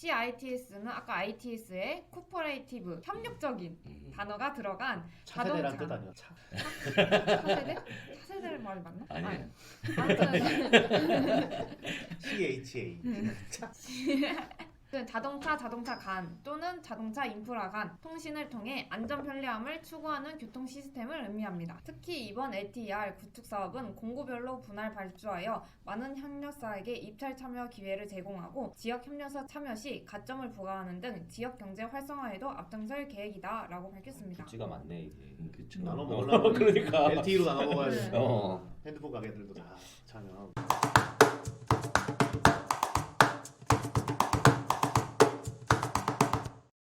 CITS는 아까 ITS의 코퍼레이티브 협력적인 단어가 들어간 차세대란 뜻 자동차. 아니야? 차세대? 차세대를 말이 맞나? 아니에요. 아무튼 CHA. 자동차 간 또는 자동차 인프라 간 통신을 통해 안전 편리함을 추구하는 교통 시스템을 의미합니다. 특히 이번 LTER 구축 사업은 공구별로 분할 발주하여 많은 협력사에게 입찰 참여 기회를 제공하고 지역 협력사 참여 시 가점을 부과하는 등 지역 경제 활성화에도 앞장설 계획이다라고 밝혔습니다. 부지가 많네 이게. 그렇죠. 그쵸. 나눠 먹으려면 그러니까. LTE로 나눠 먹어야 네. 돼. 어. 핸드폰 가게들도 다 참여하고.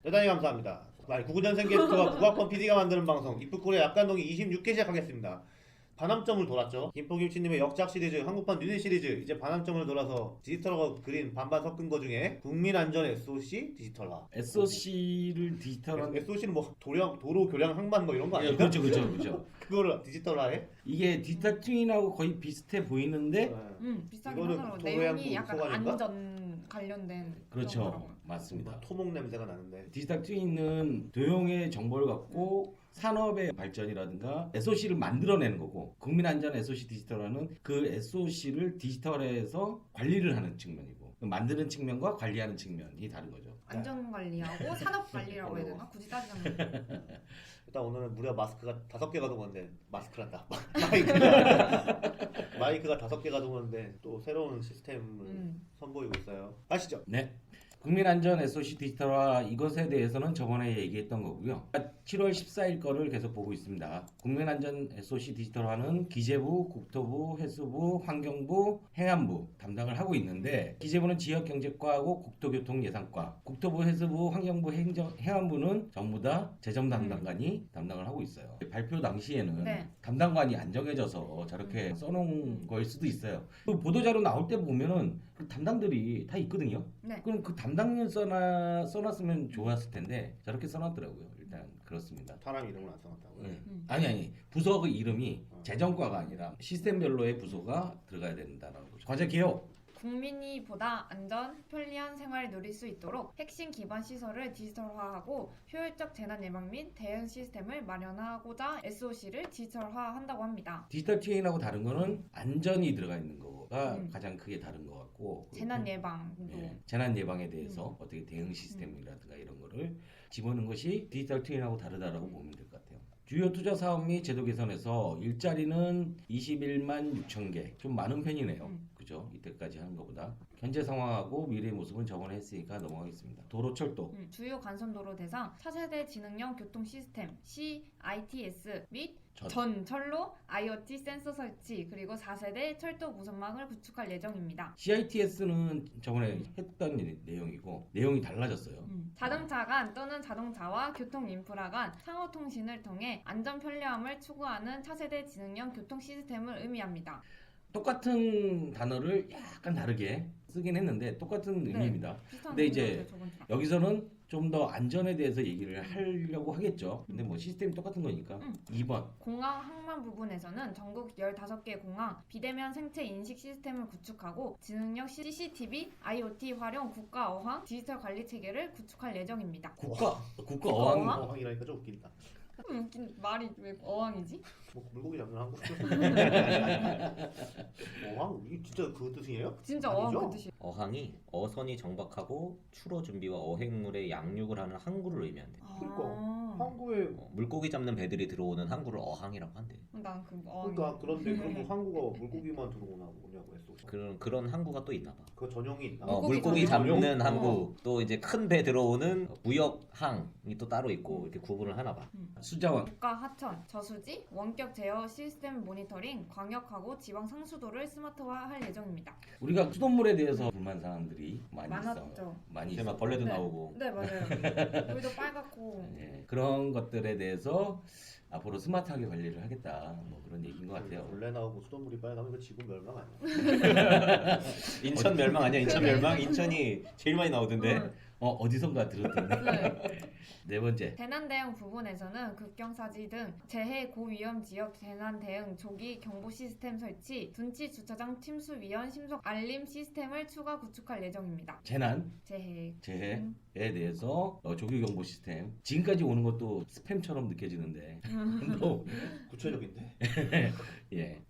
대단히 감사합니다. 구구전생 게스트와 국악권 PD가 만드는 방송 이프코리아 약간동이 26회 시작하겠습니다. 반함점을 돌았죠. 김포김치님의 역작 시리즈, 한국판 뉴스 시리즈 이제 반함점을 돌아서 디지털하고 그린 반반 섞은 거 중에 국민안전 SOC 디지털화. SOC를 디지털한. SOC는 뭐 도로 교량 항만 뭐 이런 거 아니야? 그렇죠. 그거를 디지털화해? 이게 디지털 트윈하고 거의 비슷해 보이는데. 비슷하긴 이거는 하더라고요. 도로양도 내용이 약간 소관인가? 안전 관련된 그렇죠. 그런 거라고요. 맞습니다. 토목 냄새가 나는데. 디지털 트윈은 도용의 정보를 갖고 산업의 발전이라든가 SOC를 만들어내는 거고, 국민안전 SOC 디지털화는 그 SOC를 디지털해서 관리를 하는 측면이고, 만드는 측면과 관리하는 측면이 다른 거죠. 안전 관리하고 산업 관리라고 해야 되나? 굳이 따지자면. 일단 오늘은 무려 마스크가 5개가 동원된 마스크란다. 마이크가 5개가 동원된 또 새로운 시스템을 선보이고 있어요. 아시죠? 네. 국민안전 SOC 디지털화 이것에 대해서는 저번에 얘기했던 거고요. 7월 14일 거를 계속 보고 있습니다. 국민안전 SOC 디지털화는 기재부, 국토부, 해수부, 환경부, 행안부 담당을 하고 있는데, 기재부는 지역경제과하고 국토교통예산과, 국토부, 해수부, 환경부, 행안부는 전부 다 재정 담당관이 담당을 하고 있어요. 발표 당시에는 네. 담당관이 안 정해져서 저렇게 써놓은 거일 수도 있어요. 그 보도자료 나올 때 보면은 그 담당들이 다 있거든요. 네. 그럼 그 담당nhân 써놨으면 좋았을 텐데 저렇게 써놨더라고요. 일단 그렇습니다. 사람 이름을 안 써놨다고요? 네. 아니 부서 그 이름이 재정과가 아니라 시스템별로의 부서가 들어가야 된다는 거죠. 과제 개혁. 국민이 보다 안전, 편리한 생활을 누릴 수 있도록 핵심 기반 시설을 디지털화하고 효율적 재난 예방 및 대응 시스템을 마련하고자 SOC를 디지털화한다고 합니다. 디지털 트윈하고 다른 거는 안전이 들어가 있는 거가 가장 크게 다른 것 같고, 재난 예방도 재난 예방에 대해서 어떻게 대응 시스템이라든가 이런 거를 집어넣은 것이 디지털 트윈하고 다르다라고 보면 될 것 같아요. 주요 투자 사업 및 제도 개선에서 일자리는 21만 6천 개, 좀 많은 편이네요. 그죠? 이때까지 하는 것보다. 현재 상황하고 미래의 모습은 저번에 했으니까 넘어가겠습니다. 도로철도. 주요 간선도로 대상 차세대 지능형 교통 시스템 CITS 및 전철로 IoT 센서 설치, 그리고 4세대 철도 무선망을 구축할 예정입니다. CITS는 저번에 했던 내용이고 내용이 달라졌어요. 자동차 간 또는 자동차와 교통 인프라 간 상호 통신을 통해 안전 편리함을 추구하는 차세대 지능형 교통 시스템을 의미합니다. 똑같은 단어를 약간 다르게 쓰긴 했는데 똑같은 의미입니다. 근데 이제 여기서는 좀 더 안전에 대해서 얘기를 하려고 하겠죠. 근데 뭐 시스템이 똑같은 거니까. 2번. 공항 항만 부분에서는 전국 15개 공항 비대면 생체 인식 시스템을 구축하고 지능형 CCTV, IoT 활용 국가 어항 디지털 관리 체계를 구축할 예정입니다. 국가 어항? 어항이라니까 좀 웃긴다. 웃긴 말이 왜 어항이지? 뭐 물고기 잡는 한국. 어항? 이게 진짜 그 뜻이에요? 진짜 아니죠? 어항 그 뜻이에요. 어항이 어선이 정박하고 출어 준비와 어획물의 양육을 하는 항구를 의미한대. 그러니까 항구에 물고기 잡는 배들이 들어오는 항구를 어항이라고 한대. 난 그 어항. 그러니까 그런데 그럼 뭐 항구가 물고기만 들어오냐고 했어. 그런 항구가 또 있나 봐. 그 전용이 있나? 물고기 전용? 잡는 항구, 또 이제 큰 배 들어오는 무역항이 또 따로 있고 이렇게 구분을 하나 봐. 수자원. 국가 하천, 저수지, 원격 제어 시스템 모니터링, 광역하고 지방 상수도를 스마트화할 예정입니다. 우리가 수돗물에 대해서 불만 사항들이 많았죠. 많이 이제 막 있었고. 벌레도 네. 나오고. 네 맞아요. 우리도 빨갛고. 네, 그런 것들에 대해서 앞으로 스마트하게 관리를 하겠다, 뭐 그런 얘기인 것 같아요. 벌레 나오고 수돗물이 빨가면 그 지구 멸망 아니야? 인천 멸망 아니야? 인천 멸망? 인천이 제일 많이 나오던데. 어디선가 들었던. 네. 네 번째. 재난 대응 부분에서는 급경사지 등 재해 고위험 지역 재난 대응 조기 경보 시스템 설치, 둔치 주차장 침수 위험 신속 알림 시스템을 추가 구축할 예정입니다. 재해에 재해에 대해서 조기 경보 시스템. 지금까지 오는 것도 스팸처럼 느껴지는데 또 구체적인데.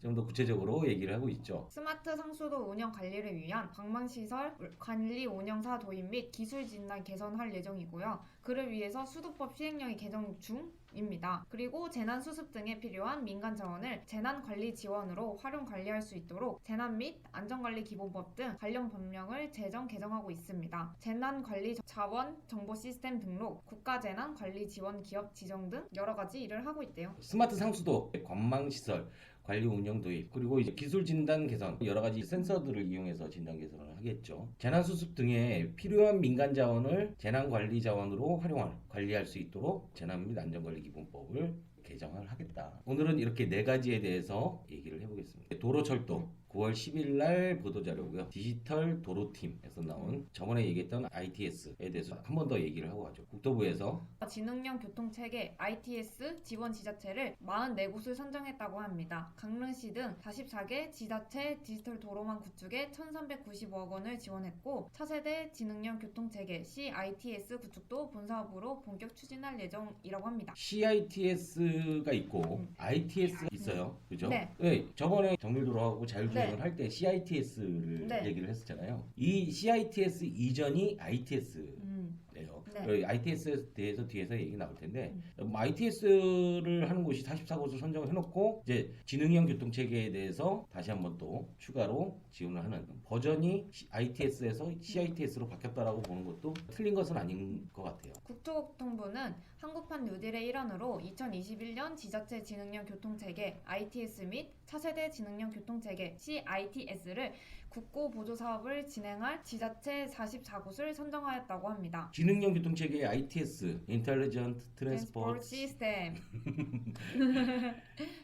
좀 더 구체적으로 얘기를 하고 있죠. 스마트 상수도 운영 관리를 위한 방망시설 관리 운영사 도입 및 기술 진단 개선할 예정이고요. 그를 위해서 수도법 시행령이 개정 중입니다. 그리고 재난 수습 등에 필요한 민간 자원을 재난 관리 지원으로 활용 관리할 수 있도록 재난 및 안전관리 기본법 등 관련 법령을 제정 개정하고 있습니다. 재난 관리 자원 정보 시스템 등록, 국가 재난 관리 지원 기업 지정 등 여러 가지 일을 하고 있대요. 스마트 상수도, 관망 시설, 관리 운영 도입, 그리고 이제 기술 진단 개선, 여러 가지 센서들을 이용해서 진단 개선을 하겠죠. 재난 수습 등에 필요한 민간 자원을 재난 관리 자원으로 관리할 수 있도록 재난 및 안전관리 기본법을 개정을 하겠다. 오늘은 이렇게 네 가지에 대해서 얘기를 해보겠습니다. 도로철도 9월 10일 날 보도자료고요. 디지털 도로팀에서 나온 저번에 얘기했던 ITS에 대해서 한 번 더 얘기를 하고 가죠. 국토부에서 지능형 교통체계 ITS 지원 지자체를 44곳을 선정했다고 합니다. 강릉시 등 44개 지자체 디지털 도로망 구축에 1,395억 원을 지원했고 차세대 지능형 교통체계 CITS 구축도 본사업으로 본격 추진할 예정이라고 합니다. CITS가 있고 ITS가 있어요. 그죠? 네. 저번에 정밀도로하고 자율주행을 네. 할 때 CITS를 네. 얘기를 했었잖아요. 이 CITS 이전이 ITS 네. ITS에 대해서 뒤에서 얘기 나올 텐데 ITS를 하는 곳이 44곳을 선정을 해놓고 이제 지능형 교통체계에 대해서 다시 한번 또 추가로 지원을 하는 버전이 ITS에서 CITS로 바뀌었다라고 보는 것도 틀린 것은 아닌 것 같아요. 국토교통부는 한국판 뉴딜의 일환으로 2021년 지자체 지능형 교통체계 ITS 및 차세대 지능형 교통체계 CITS를 국고 보조 사업을 진행할 지자체 44곳을 선정하였다고 합니다. 지능형 교통체계 ITS (Intelligent 트랜스포트 Transport) 시스템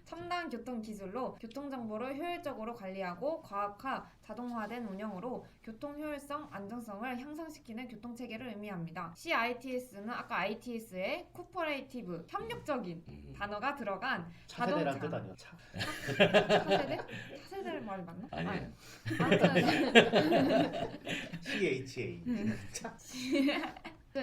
첨단 교통 기술로 교통 정보를 효율적으로 관리하고 과학화, 자동화된 운영으로 교통 효율성, 안정성을 향상시키는 교통 체계를 의미합니다. CITS는 아까 ITS의 코퍼레이티브, 협력적인 단어가 들어간 차세대란 뜻 자동차. 아니야? 차세대? 차세대를 말이 맞나? 아니에요. CHA.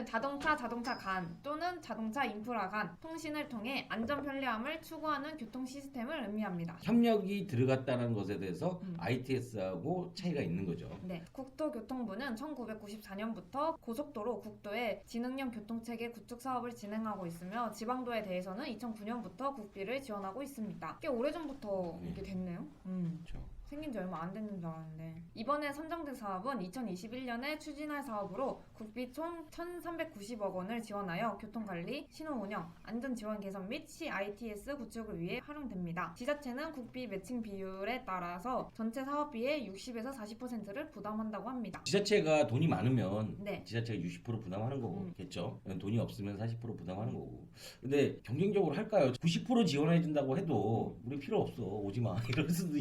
자동차 간 또는 자동차 인프라 간 통신을 통해 안전 편리함을 추구하는 교통 시스템을 의미합니다. 협력이 들어갔다는 것에 대해서 ITS하고 차이가 있는 거죠. 네, 국토교통부는 1994년부터 고속도로 국도의 지능형 교통체계 구축 사업을 진행하고 있으며 지방도에 대해서는 2009년부터 국비를 지원하고 있습니다. 꽤 오래전부터 이렇게 됐네요. 그렇죠. 생긴 지 얼마 안 됐는 줄 알았는데 이번에 선정된 사업은 2021년에 추진할 사업으로 국비 총 1,390억 원을 지원하여 교통관리, 신호운영, 안전지원 개선 및 CITS 구축을 위해 활용됩니다. 지자체는 국비 매칭 비율에 따라서 전체 사업비의 60에서 40%를 부담한다고 합니다. 지자체가 돈이 많으면 네. 지자체가 60% 부담하는 거겠죠. 돈이 없으면 40% 부담하는 거고. 근데 경쟁적으로 할까요? 90% 지원해준다고 해도 우리 필요 없어, 오지 마 이럴 수도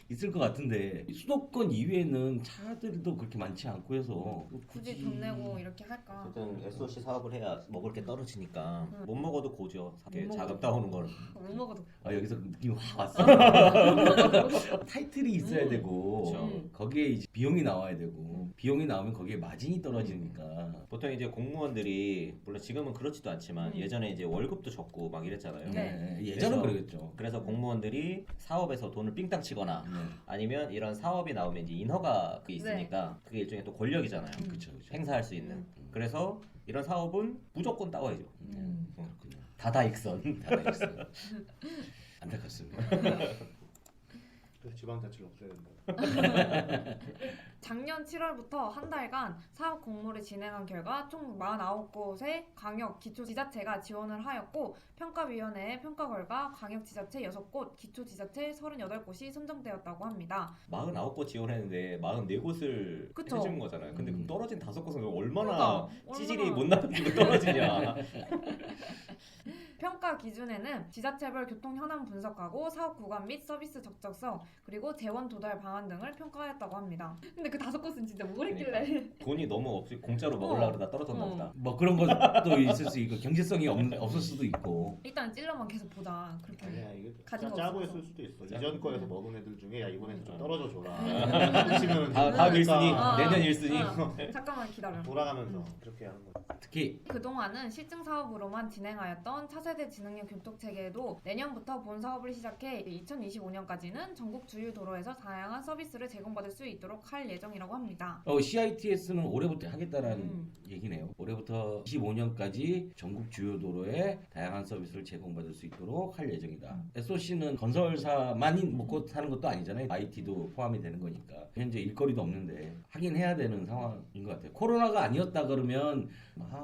있을 것 같은데 수도권 이외에는 차들도 그렇게 많지 않고 해서 굳이 돈 내고 이렇게 할까? 어쨌든 SOC 사업을 해야 먹을 게 떨어지니까 못 먹어도 고죠. 못 자금 먹어도 따오는 거는. 못 먹어도 여기서 느낌이 확 왔어. 타이틀이 있어야 되고 그쵸. 거기에 이제 비용이 나와야 되고 비용이 나오면 거기에 마진이 떨어지니까 보통 이제 공무원들이 물론 지금은 그렇지도 않지만 예전에 이제 월급도 적고 막 이랬잖아요. 네. 예전은 그래서- 그랬겠죠. 그래서 공무원들이 사업에서 돈을 삥땅 치거나 네. 아니면 이런 사업이 나오면 이제 인허가 있으니까 그게 일종의 또 권력이잖아요. 그렇죠. 행사할 수 있는. 그래서 이런 사업은 무조건 따와야죠. 그렇군요. 다다익선. 다행이었어요. 안타깝습니다. 그래서 지방자치를 없애야 된다. 작년 7월부터 한 달간 사업 공모를 진행한 결과 총 49곳의 광역 기초지자체가 지원을 하였고 평가위원회의 평가 결과 광역지자체 6곳, 기초지자체 38곳이 선정되었다고 합니다. 49곳 지원했는데 44곳을 그쵸. 해준 거잖아요. 근데 그럼 떨어진 5곳은 얼마나 그러니까, 찌질이 얼마나- 못 나가지고 떨어지냐. 평가 기준에는 지자체별 교통 현황 분석하고 사업 구간 및 서비스 적적성 그리고 재원 도달 방안 등을 평가하였다고 합니다. 근데 그 5곳은 진짜 뭘 했길래? 돈이 너무 없이 공짜로 먹으려고 그러다 떨어졌나 어. 보다. 뭐 그런 것도 있을 수 있고 경제성이 없을 수도 있고. 일단 찔러만 계속 보자. 그렇게. 아니야 이게 가진 거 짜고 없어서. 했을 수도 있어. 짜고. 이전 거에서 먹은 애들 중에 야 이번에 좀 떨어져 줘라. 치면 다음 1순위, 아, 내년 1순위. 잠깐만 기다려. 돌아가면서 그렇게 하는 거지. 특히 그동안은 실증 사업으로만 진행하였던 차세대 지능형 교통체계도 내년부터 본 사업을 시작해 2025년까지는 전국 주요 도로에서 다양한 서비스를 제공받을 수 있도록 할 예정이라고 합니다. CITS는 올해부터 하겠다라는 음. 얘기네요. 올해부터 25년까지 전국 주요 도로에 다양한 서비스를 제공받을 수 있도록 할 예정이다. SOC는 건설사만이 먹고 사는 것도 아니잖아요. IT도 포함이 되는 거니까. 현재 일거리도 없는데 하긴 해야 되는 상황인 것 같아요. 코로나가 아니었다 그러면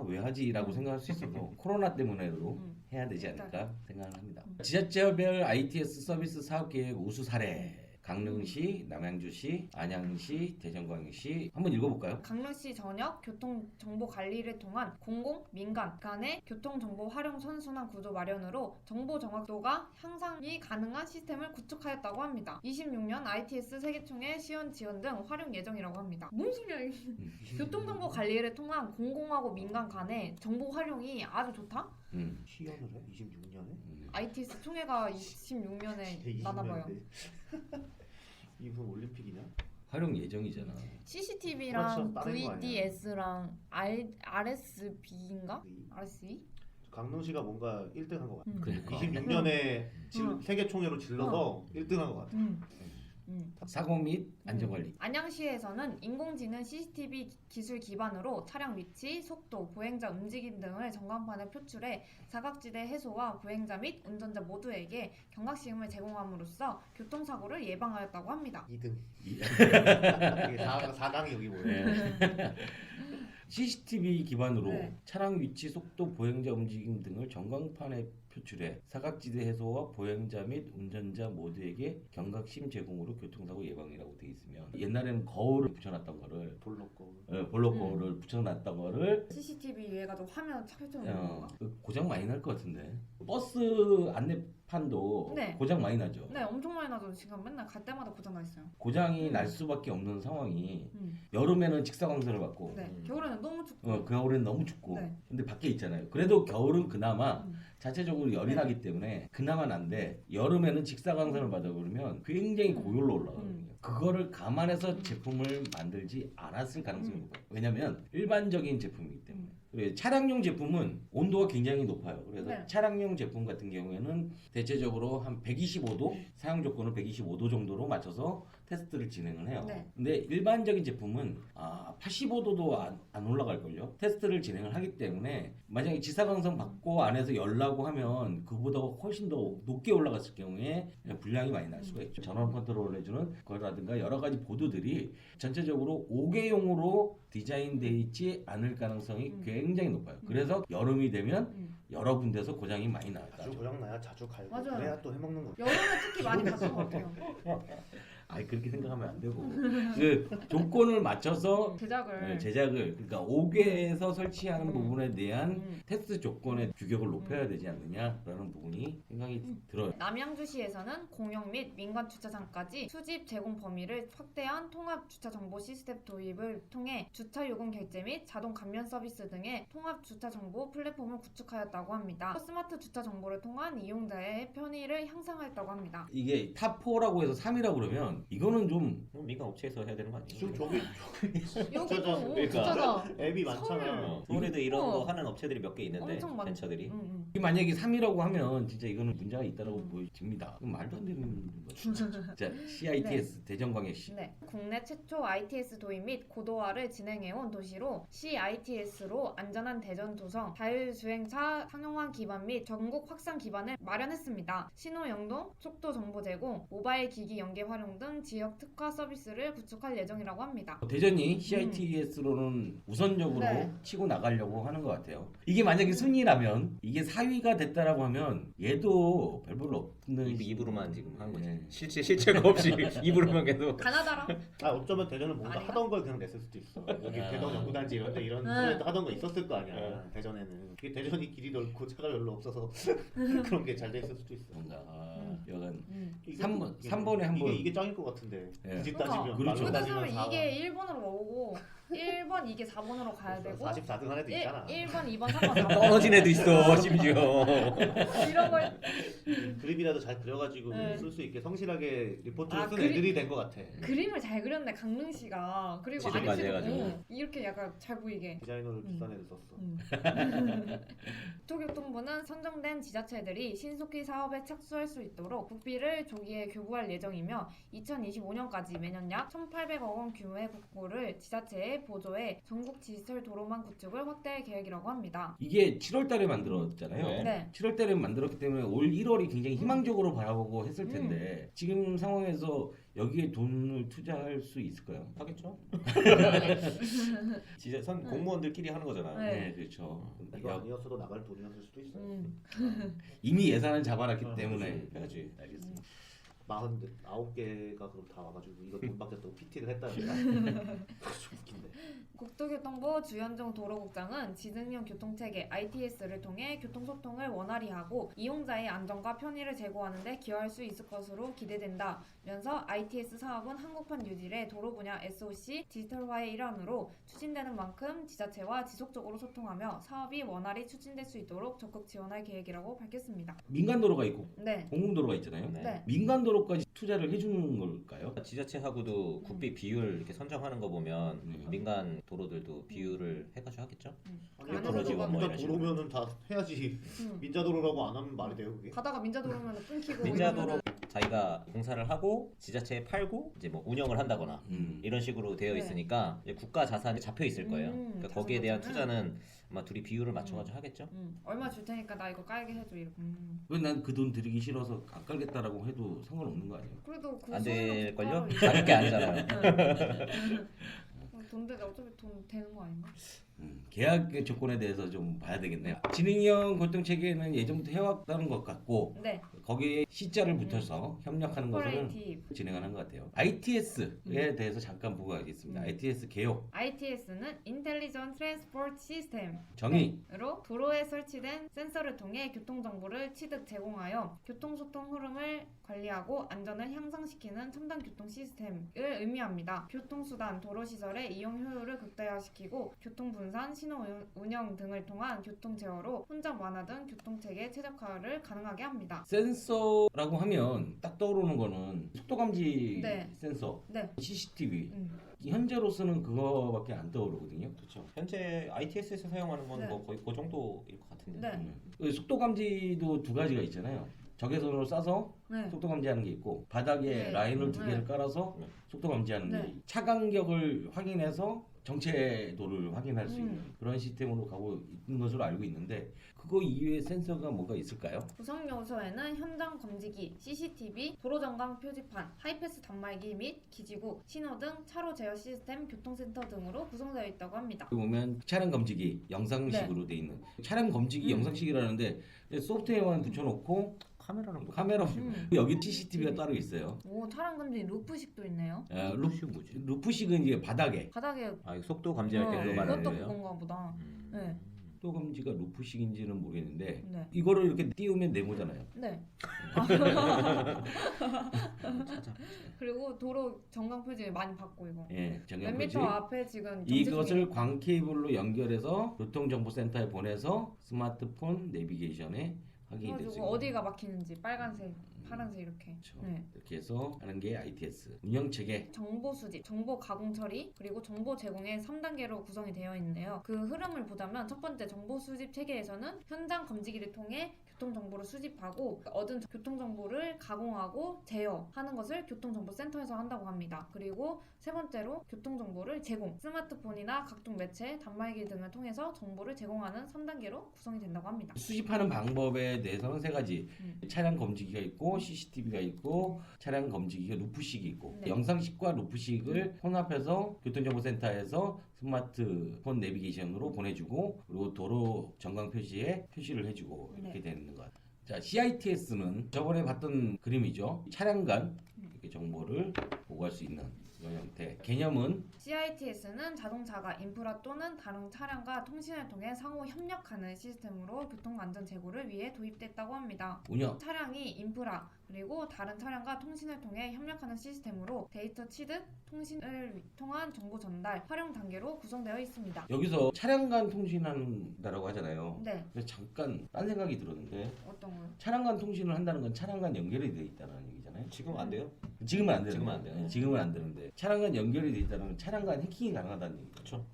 왜 하지라고 생각할 수 있어도 코로나 때문에도 해야 되지 않을까 생각을 합니다. 지자체별 ITS 서비스 사업계획 우수 사례 강릉시, 남양주시, 안양시, 대전광역시 한번 읽어볼까요? 강릉시 전역 교통정보 관리를 통한 공공, 민간 간의 교통정보 활용 선순환 구조 마련으로 정보 정확도가 향상이 가능한 시스템을 구축하였다고 합니다. 26년 ITS 세계총회 시연 지원 등 활용 예정이라고 합니다. 뭔 소리야 이게? 교통정보 관리를 통한 공공하고 민간 간의 정보 활용이 아주 좋다? 시연을 해? 26년에? ITS 총회가 26년에 나나봐요. 이 무슨 올림픽이냐? 활용 예정이잖아. CCTV랑 그렇죠, 다른 거 아니야. VDS랑 RSB인가? RSE? 강릉시가 뭔가 1등한 것 같아. 그러니까 26년에 세계 총회로 질러서 1등한 것 같아. 사고 및 안전관리. 안양시에서는 인공지능 CCTV 기술 기반으로 차량 위치, 속도, 보행자 움직임 등을 전광판에 표출해 사각지대 해소와 보행자 및 운전자 모두에게 경각시음을 제공함으로써 교통사고를 예방하였다고 합니다. 2등. 이게 4강이 여기 뭐예요? 네. CCTV 기반으로 네. 차량 위치, 속도, 보행자 움직임 등을 전광판에 표출해 사각지대 해소와 보행자 및 운전자 모두에게 경각심 제공으로 교통사고 예방이라고 되어 있으면 옛날에는 거울을 붙여놨던 거를 볼록 볼록 거울을 붙여놨던 거를 CCTV 위에 가지고 화면 착 펼쳐놓는 건가? 고장 많이 날 것 같은데 버스 안내판도 네. 고장 많이 나죠. 네, 엄청 많이 나죠. 지금 맨날 갈 때마다 고장 나 있어요. 고장이 날 수밖에 없는 상황이 음. 여름에는 직사광선을 받고 네, 겨울에는 너무 춥고. 겨울에는 너무 춥고 네. 근데 밖에 있잖아요. 그래도 겨울은 그나마 음. 자체적으로 열이 네. 나기 때문에 그나마 난데 여름에는 직사광선을 받아버리면 굉장히 고열로 올라가거든요. 그거를 감안해서 제품을 만들지 않았을 가능성이 높아요. 왜냐면 일반적인 제품이기 때문에. 그리고 차량용 제품은 온도가 굉장히 높아요. 그래서 네. 차량용 제품 같은 경우에는 대체적으로 한 125도 사용 조건을 125도 정도로 맞춰서 테스트를 진행을 해요. 네. 근데 일반적인 제품은 85도도 안 올라갈걸요. 테스트를 진행을 하기 때문에 만약에 지사광선 받고 안에서 열라고 하면 그보다 훨씬 더 높게 올라갔을 경우에 불량이 많이 날 수가 있죠. 전원 컨트롤을 해주는 거라든가 여러 가지 보드들이 전체적으로 5개용으로 디자인되어 있지 않을 가능성이 굉장히 높아요. 그래서 여름이 되면 여러 군데서 고장이 많이 나요. 자주 고장나야 자주 갈고 맞아요. 그래야 또 해먹는 거. 여름에 특히 많이 봤던 것 같아요. 그렇게 생각하면 안 되고 그 조건을 맞춰서 제작을. 제작을 그러니까 5개에서 설치하는 부분에 대한 음. 테스트 조건의 규격을 높여야 되지 않느냐라는 부분이 생각이 들어요. 남양주시에서는 공영 및 민간 주차장까지 수집 제공 범위를 확대한 통합 주차 정보 시스템 도입을 통해 주차 요금 결제 및 자동 감면 서비스 등의 통합 주차 정보 플랫폼을 구축하였다고 합니다. 스마트 주차 정보를 통한 이용자의 편의를 향상하였다고 합니다. 이게 탑4라고 해서 3이라고 그러면 이거는 좀 민간 업체에서 해야 되는 거 아니에요? 지금 저기 여기도 주차장, 주차장 앱이 많잖아. 서울에도 이런 어. 거 하는 업체들이 몇 개 있는데 엄청 많. 벤처들이 만약에 3이라고 하면 진짜 이거는 문제가 있다라고 보여집니다. 그럼 말도 안 되는 거죠. 자, CITS 대전광역시. 네, 국내 최초 ITS 도입 및 고도화를 진행해온 도시로 CITS로 안전한 대전 도성, 자율주행차 상용화 기반 및 전국 확산 기반을 마련했습니다. 신호 영동, 속도 정보 제공, 모바일 기기 연계 활용 등 등 지역 특화 서비스를 구축할 예정이라고 합니다. 대전이 CITS로는 우선적으로 네. 치고 나가려고 하는 것 같아요. 이게 만약에 순위라면 이게 4위가 됐다라고 하면 얘도 별로 없는 입으로만 지금 하는 거지. 네. 실체가 없이 입으로만 계속. 가나다랑 어쩌면 대전은 뭔가 아닌가? 하던 걸 그냥 냈을 수도 있어. 여기 아. 대전 연구단지 이런 데 이런 프로젝트 하던 거 있었을 거 아니야. 대전에는. 그게 대전이 길이 넓고 차가 별로 없어서 그런 게 잘 돼 있을 수도 있어. 뭔가 여간 이게 3번에 한 번. 이게 짱일 것 같은데. 예. 굳이 그러니까. 따지면 그렇죠. 말로 따지면 그래서 이게 1번으로 오고 1번 이게 4번으로 가야 되고 44등 한 애도 있잖아. 1번, 2번, 3번, 4번 떨어진 애도 있어 심지어. 이런 걸 그림이라도 잘 그려가지고 네. 쓸 수 있게 성실하게 리포트를 아, 쓴 그림- 애들이 된 것 같아. 그림을 잘 그렸네 강릉 씨가. 그리고 지름까지 아저씨도 해가지고. 이렇게 약간 잘 보이게. 디자이너를 비싼 애들 썼어. 국토교통부는 선정된 지자체들이 신속히 사업에 착수할 수 있도록 국비를 조기에 교부할 예정이며 2025년까지 매년 약 1,800억 원 규모의 국고를 지자체에 보조해 전국 디지털 도로망 구축을 확대할 계획이라고 합니다. 이게 7월달에 만들었잖아요. 네. 네. 7월달에 만들었기 때문에 올 1월이 굉장히 희망적으로 바라보고 했을 텐데 지금 상황에서 여기에 돈을 투자할 수 있을까요? 하겠죠. 지자선 공무원들끼리 하는 거잖아. 네. 네, 그렇죠. 이거 아니었어도 나갈 돈이었을 수도 있어. 이미 예산을 잡아놨기 때문에 그렇지. 해야지. 알겠습니다. 49개가 그럼 다 와가지고 이거 돈 받겠다고 PT를 했다는 거야. 좀 웃긴데. 국토교통부 주현종 도로국장은 지능형 교통체계 ITS를 통해 교통소통을 원활히 하고 이용자의 안전과 편의를 제고하는 데 기여할 수 있을 것으로 기대된다면서 ITS 사업은 한국판 뉴딜의 도로 분야 SOC 디지털화의 일환으로 추진되는 만큼 지자체와 지속적으로 소통하며 사업이 원활히 추진될 수 있도록 적극 지원할 계획이라고 밝혔습니다. 민간 도로가 있고 네. 공공도로가 있잖아요. 네. 네. 민간 도로까지 투자를 해주는 걸까요? 지자체하고도 국비 비율 이렇게 선정하는 거 보면 네. 민간 도로들도 비율을 해가지고 하겠죠. 아니, 안 도로 해서 지원 뭐 민자 이런 식으로. 도로면은 다 해야지. 민자도로라고 안 하면 말이 돼요 그게? 가다가 민자도로면 끊기고 민자도로 자기가 공사를 하고 지자체에 팔고 이제 뭐 운영을 한다거나 이런 식으로 되어 네. 있으니까 이제 국가 자산이 잡혀 있을 거예요. 그러니까 거기에 대한 자산 투자는 아마 둘이 비율을 맞춰가지고 하겠죠. 얼마 줄 테니까 나 이거 깔게 해줘 이렇게. 왜 난 그 돈 드리기 싫어서 안 깔겠다라고 해도 상관없는 거 아니에요? 그래도 그 안 소유는 될걸요? 국가로 가질 게 아니잖아요. 돈 되게 어차피 돈 되는 거 아닌가? 계약 조건에 대해서 좀 봐야 되겠네요. 지능형 교통체계는 예전부터 해왔다는 것 같고 네. 거기에 C자를 붙여서 협력하는 것을 코퍼레이티브. 진행하는 것 같아요. ITS에 대해서 잠깐 보고 가겠습니다. ITS 개요. ITS는 Intelligent Transport System 정의. 으로 도로에 설치된 센서를 통해 교통 정보를 취득 제공하여 교통 소통 흐름을 관리하고 안전을 향상시키는 첨단 교통 시스템을 의미합니다. 교통수단, 도로시설의 이용 효율을 극대화시키고 교통 분산, 신호 운영 등을 통한 교통 제어로 혼잡 완화 등 교통체계 최적화를 가능하게 합니다. 센서라고 하면 딱 떠오르는 거는 속도 감지 네. 센서, 네. CCTV. 음. 현재로서는 그거밖에 안 떠오르거든요. 그렇죠. 현재 ITS에서 사용하는 건 네. 뭐 거의 그 정도일 것 같은데. 네. 속도 감지도 두 가지가 있잖아요. 적외선으로 쏴서 네. 속도 감지하는 게 있고 바닥에 네. 라인을 두 개를 네. 깔아서 네. 속도 감지하는 네. 게 차간격을 확인해서 정체도를 확인할 수 있는 그런 시스템으로 가고 있는 것으로 알고 있는데 그거 이외에 센서가 뭐가 있을까요? 구성 요소에는 현장 검지기, CCTV, 도로 전광 표지판, 하이패스 단말기 및 기지구, 신호 등 차로 제어 시스템, 교통센터 등으로 구성되어 있다고 합니다. 여기 보면 차량 검지기 영상식으로 돼 있는 차량 검지기 영상식이라는데 소프트웨어만 붙여놓고 카메라랑 뭐 카메라 여기 CCTV가 따로 있어요. 오, 차량 검지 루프식도 있네요. 루프식은 이제 바닥에 바닥에 아 이거 속도 감지할 때 그거 네. 말하는 그것도 거예요? 그건가 보다. 네. 속도 감지가 루프식인지는 모르겠는데 네. 이거를 이렇게 띄우면 네모잖아요. 네. 그리고 도로 전광 표지 많이 받고 이거. 예, 몇 정형 미터 표지. 앞에 지금 이것을 광 케이블로 연결해서 교통정보센터에 보내서 스마트폰 내비게이션에 확인이 될 수 그래가지고 있는 어디가 막히는지 빨간색, 파란색 이렇게. 그렇죠. 네. 이렇게 해서 하는 게 ITS 운영체계. 정보 수집, 정보 가공 처리, 그리고 정보 제공의 3단계로 구성이 되어 있는데요. 그 흐름을 보자면 첫 번째 정보 수집 체계에서는 현장 검지기를 통해 교통 정보를 수집하고 얻은 교통 정보를 가공하고 제어하는 것을 교통정보센터에서 한다고 합니다. 그리고 세 번째로 교통 정보를 제공, 스마트폰이나 각종 매체, 단말기 등을 통해서 정보를 제공하는 3단계로 구성이 된다고 합니다. 수집하는 방법에 대해서는 세 가지. 차량 검지기가 있고 있고 CCTV가 있고 차량 검지기가 루프식이 있고 네. 영상식과 루프식을 혼합해서 교통정보센터에서 스마트폰 내비게이션으로 보내주고 그리고 도로 전광 표시에 표시를 해주고 이렇게 네. 되는 것. 자, CITS는 저번에 봤던 그림이죠. 차량 간 이렇게 정보를 보고할 수 있는 이런 형태. 개념은 CITS는 자동차가 인프라 또는 다른 차량과 통신을 통해 상호 협력하는 시스템으로 교통안전 제고를 위해 도입됐다고 합니다. 운영, 차량이 인프라 그리고 다른 차량과 통신을 통해 협력하는 시스템으로 데이터 취득, 통신을 통한 정보 전달, 활용 단계로 구성되어 있습니다. 여기서 차량 간 통신한다라고 하잖아요. 네, 그래서 잠깐 딴 생각이 들었는데 어떤 거요? 차량 간 통신을 한다는 건 차량 간 연결이 되어 있다는 얘기잖아요. 지금 안 돼요? 지금은 안 되는데. 지금은 안 돼요. 네, 지금은 안 되는데 차량 간 연결이 되어 있다는 건 차량 간 해킹이 가능하다는 얘기죠. 그렇죠.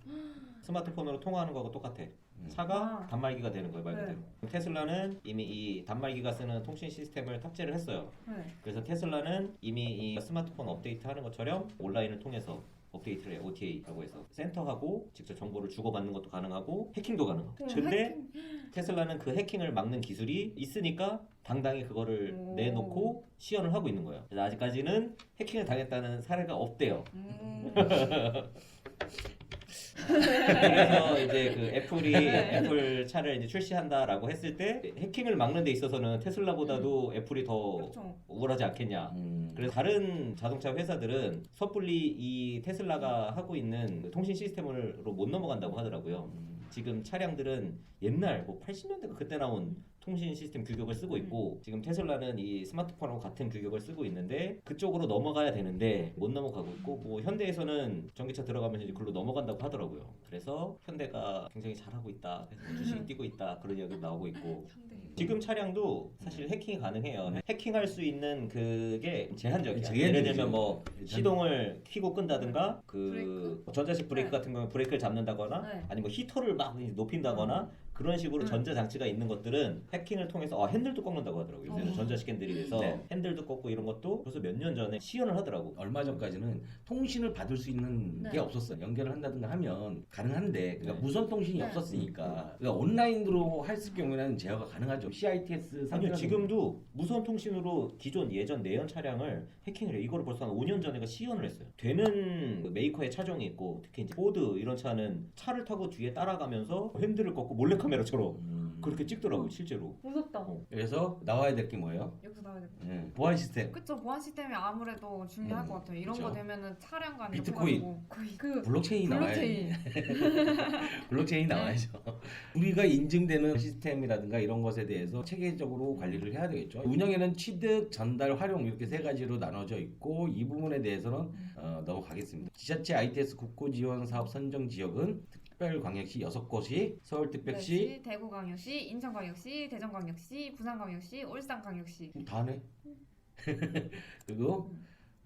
스마트폰으로 통화하는 거하고 똑같아. 차가 아. 단말기가 되는 거예요, 말 네. 그대로. 테슬라는 이미 이 단말기가 쓰는 통신 시스템을 탑재를 했어요. 네. 그래서 테슬라는 이미 이 스마트폰 업데이트하는 것처럼 온라인을 통해서 업데이트를 해, OTA라고 해서 센터하고 직접 정보를 주고받는 것도 가능하고 해킹도 가능하고. 근데 테슬라는 그 해킹을 막는 기술이 있으니까 당당히 그거를 오. 내놓고 시연을 하고 있는 거예요. 그래서 아직까지는 해킹을 당했다는 사례가 없대요. 그래서 이제 그 애플 차를 이제 출시한다라고 했을 때 해킹을 막는 데 있어서는 테슬라보다도 애플이 더 그렇죠. 우월하지 않겠냐. 그래서 다른 자동차 회사들은 섣불리 이 테슬라가 하고 있는 그 통신 시스템으로 못 넘어간다고 하더라고요. 지금 차량들은 옛날 뭐 80년대가 그때 나온 통신 시스템 규격을 쓰고 있고 지금 테슬라는 이 스마트폰하고 같은 규격을 쓰고 있는데 그쪽으로 넘어가야 되는데 못 넘어가고 있고 뭐 현대에서는 전기차 들어가면 이제 글로 넘어간다고 하더라고요. 그래서 현대가 굉장히 잘하고 있다. 그래서 주식이 뛰고 있다. 그런 이야기도 나오고 있고 지금 차량도 사실 해킹이 가능해요. 해킹할 수 있는 그게 제한적이야. 예를 들면 뭐 시동을 켜고 끈다든가 그 브레이크? 전자식 브레이크 네. 같은 경우는 브레이크를 잡는다거나 네. 아니면 뭐 히터를 막 높인다거나 그런 식으로 전자장치가 있는 것들은 해킹을 통해서 핸들도 꺾는다고 하더라고요. 요새는 전자식 핸들이 돼서 네. 핸들도 꺾고 이런 것도 벌써 몇 년 전에 시연을 하더라고. 얼마 전까지는 통신을 받을 수 있는 네. 게 없었어요. 연결을 한다든가 하면 가능한데 그러니까 네. 무선 통신이 네. 없었으니까 그러니까 온라인으로 했을 경우에는 제어가 가능하죠. CITS 아니요, 지금도 무선 통신으로 기존 예전 내연 차량을 해킹을 해요. 이거를 벌써 한 5년 전에 시연을 했어요. 되는 그 메이커의 차종이 있고 특히 이제 포드 이런 차는 차를 타고 뒤에 따라가면서 핸들을 꺾고 몰래카메라처럼 그렇게 찍더라고요, 실제로. 무섭다. 그래서 나와야 될 게 뭐예요? 여기서 나와야 돼. 보안 시스템. 그쵸, 보안 시스템이 아무래도 중요할 것 같아요. 이런 그쵸. 거 되면은 차량 간 비트코인. 그 블록체인이 나와야 블록체인. 블록체인이 나와야죠. 우리가 인증되는 시스템이라든가 이런 것에 대해서 체계적으로 관리를 해야 되겠죠. 운영에는 취득, 전달, 활용 이렇게 세 가지로 나눠져 있고 이 부분에 대해서는 넘어가겠습니다. 지자체 ITS 국고 지원 사업 선정 지역은 특별광역시 6곳이 서울특별시 대구광역시, 인천광역시, 대전광역시, 부산광역시, 울산광역시. 다네. 그리고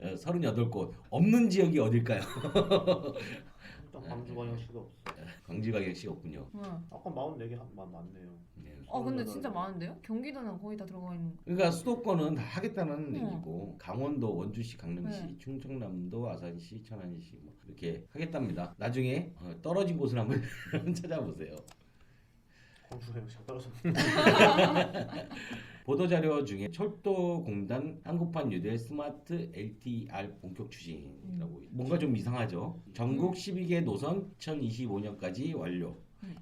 38곳. 없는 지역이 어딜까요? 일단 광주광역시가 없어. 광주광역시가 없군요. 아까 44개 맞네요. 네. 근데 진짜 많은데요? 경기도는 거의 다 들어가 있는 거. 그러니까 수도권은 다 하겠다는 얘기고 강원도, 원주시, 강릉시, 네. 충청남도, 아산시, 천안시 뭐 이렇게 하겠답니다. 나중에 떨어진 곳을 한번 찾아보세요. 광주광역시가 떨어졌네. 보도자료 중에 철도공단 한국판 유대 스마트 LTR 본격 추진이라고 뭔가 좀 이상하죠. 전국 12개 노선 2025년까지 완료.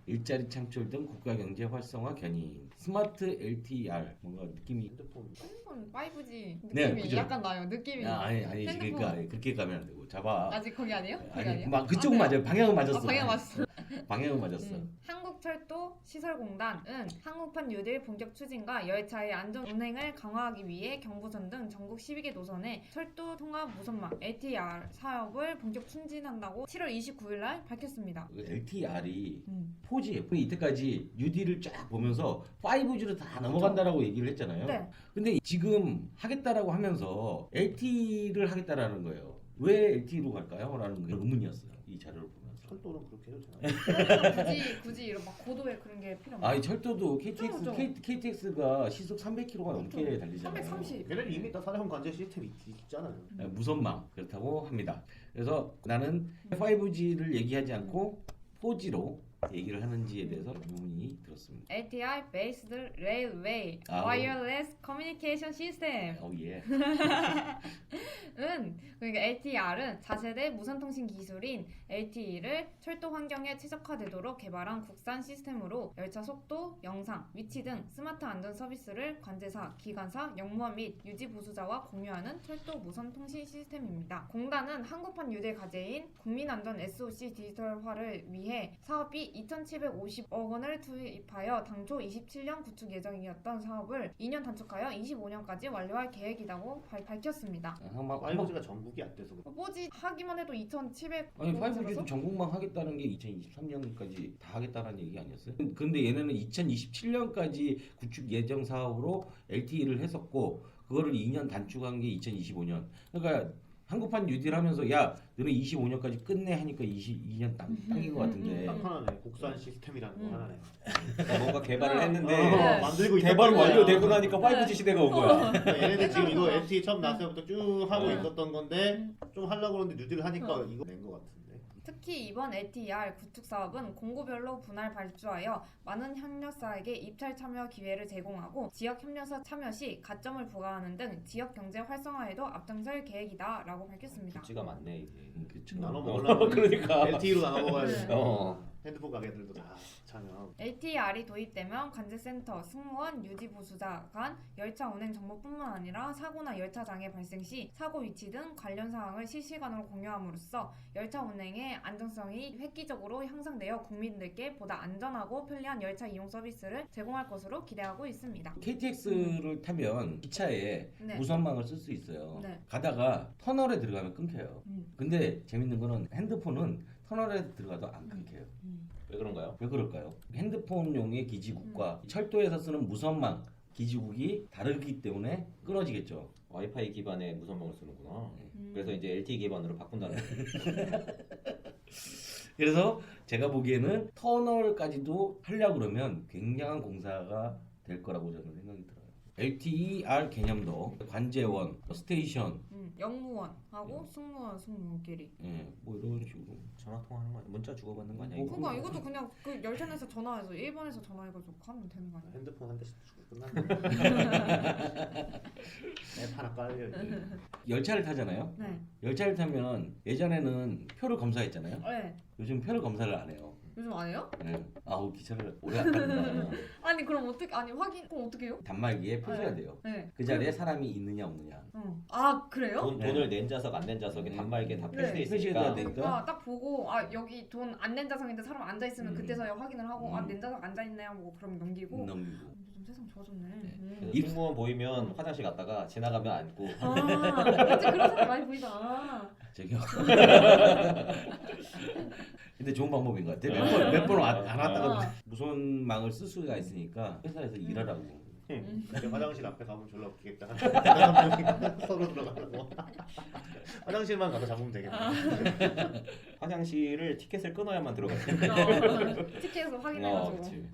일자리 창출 등 국가경제 활성화 견인. 스마트 LTR 뭔가 느낌이 핸드폰 핸드폰 5G 네, 느낌이 그죠. 약간 나요. 느낌이. 아니지. 핸드폰. 그러니까 그렇게 가면 안 되고 잡아. 아직 거기 아니에요? 거기 아니 아니에요? 막 그쪽은 맞아요. 방향은 맞았어. 방향 맞았어. 방향은 맞았어. 한국철도 시설공단은 한국판 뉴딜 본격 추진과 열차의 안전 운행을 강화하기 위해 경부선 등 전국 12개 노선의 철도 통합 무선망 LTR 사업을 본격 추진한다고 7월 29일 날 밝혔습니다. LTR이 4G 이때까지 UD를 쫙 보면서 5G로 다 넘어간다라고 얘기를 했잖아요. 네. 근데 지금 하겠다라고 하면서 LTE를 하겠다라는 거예요. 왜 LTE로 갈까요? 라는 게 의문이었어요. 이 자료를 보면서. 철도는 그렇게 해도 되나? 굳이 이런 막 고도의 그런 게 필요 없나요? 이 철도도 그렇죠. KTX가 시속 300km가 넘게 달리잖아요. 330. 걔네는 이미 다 사대형 관제 시스템이 있잖아요. 무선망 그렇다고 합니다. 그래서 나는 5G를 얘기하지 않고 4G로 얘기를 하는지에 대해서 의문이 들었습니다. LTI Based Railway 아, Wireless Communication System 예. 그러니까 LTR은 차세대 무선통신 기술인 LTE를 철도 환경에 최적화되도록 개발한 국산 시스템으로 열차 속도, 영상, 위치 등 스마트 안전 서비스를 관제사, 기관사, 역무원 및 유지 보수자와 공유하는 철도 무선통신 시스템입니다. 공단은 한국판 유대 과제인 국민안전 SOC 디지털화를 위해 사업비 2,750억 원을 투입하여 당초 27년 구축 예정이었던 사업을 2년 단축하여 25년까지 완료할 계획이라고 밝혔습니다. 한번 5G가 전국이 안 돼서 그래. 뭐지 하기만 해도 2,700. 아니 5G도 전국만 하겠다는 게 2023년까지 다 하겠다는 얘기 아니었어요? 근데 얘네는 2027년까지 구축 예정 사업으로 LTE를 했었고 그거를 2년 단축한 게 2025년. 그러니까 한국판 뉴딜 하면서 야 너네 25년까지 끝내 하니까 22년 딱인 것 같은데. 딱 하나네. 국산 시스템이라는 거 하나네. 그러니까 뭔가 개발을 했는데 네. 만들고 개발이 있었던 거야. 완료되고 나니까 5G 시대가 온 거야. 그러니까 얘네들 지금 이거 LTE 처음 나왔을 때부터 쭉 하고 네. 있었던 건데 좀 하려고 그러는데 뉴딜 하니까 이거 낸 거 같은데. 특히 이번 LTER 구축 사업은 공구별로 분할 발주하여 많은 협력사에게 입찰 참여 기회를 제공하고 지역 협력사 참여 시 가점을 부과하는 등 지역 경제 활성화에도 앞장설 계획이다라고 밝혔습니다. 부지가 많네 이게. 그렇죠. 나눠 먹으려면 그러니까. LTE로 나눠 먹어야 네. 돼. 어. 핸드폰 가게들도 다 참여하고. LTER이 도입되면 관제센터, 승무원, 유지보수자 간 열차 운행 정보뿐만 아니라 사고나 열차 장애 발생 시 사고 위치 등 관련 사항을 실시간으로 공유함으로써 열차 운행의 안정성이 획기적으로 향상되어 국민들께 보다 안전하고 편리한 열차 이용 서비스를 제공할 것으로 기대하고 있습니다. KTX를 타면 기차에 네. 무선망을 쓸 수 있어요. 네. 가다가 터널에 들어가면 끊겨요. 음. 근데 재밌는 거는 핸드폰은 터널에 들어가도 안 끊겨요. 왜 그런가요? 왜 그럴까요? 핸드폰용의 기지국과 철도에서 쓰는 무선망 기지국이 다르기 때문에 끊어지겠죠. 와이파이 기반의 무선망을 쓰는구나. 음. 그래서 이제 LTE 기반으로 바꾼다는. 그래서 제가 보기에는 터널까지도 하려고 그러면 굉장한 공사가 될 거라고 저는 생각이 들어요. LTER 개념도 관제원, 스테이션, 역무원하고 승무원끼리. 뭐 이런 식으로. 전화 통화하는 거 아니야? 문자 주고받는 거 아니야? 뭐 이거? 그러니까 이것도 그냥 그 열차 내에서 전화해서 일본에서 전화해가지고 하면 되는 거 아니야? 핸드폰 한 대씩 주고 끝났네. 앱 하나 깔려 있네. 열차를 타잖아요. 네. 열차를 타면 예전에는 표를 검사했잖아요. 네. 요즘 표를 검사를 안 해요. 요즘 안 해요? 아우 기차를 오래 안 타는구나. 아니 그럼 어떻게 그럼 어떻게 해요? 단말기에 표시가 돼요. 네. 그 자리에 사람이 있느냐 없느냐. 아 그래요? 돈을 낸 자석 안 낸 자석이 단말기에 다 네. 표시돼 표시해야 있으니까. 되니까. 그러니까 딱 보고 여기 돈 안 낸 자석인데 사람 앉아 있으면 그때서야 확인을 하고 음. 낸 자석 앉아 있네요 하고 그럼 넘기고. 넘기고. 요즘 세상 좋아졌네. 그래서 승무원 보이면 화장실 갔다가 지나가면 앉고. 왠지 그런 사람 많이 보이다. 저기요. 근데 좋은 방법인 것 같아. 몇 번 안 왔다가 무선망을 쓸 수가 있으니까 회사에서 일하라고. 근데 화장실 앞에 가면 졸라 웃기겠다. 서로 들어가고. 화장실만 가서 잡으면 되겠다. 화장실을 티켓을 끊어야만 들어가요. 티켓에서 확인해가지고. 그치.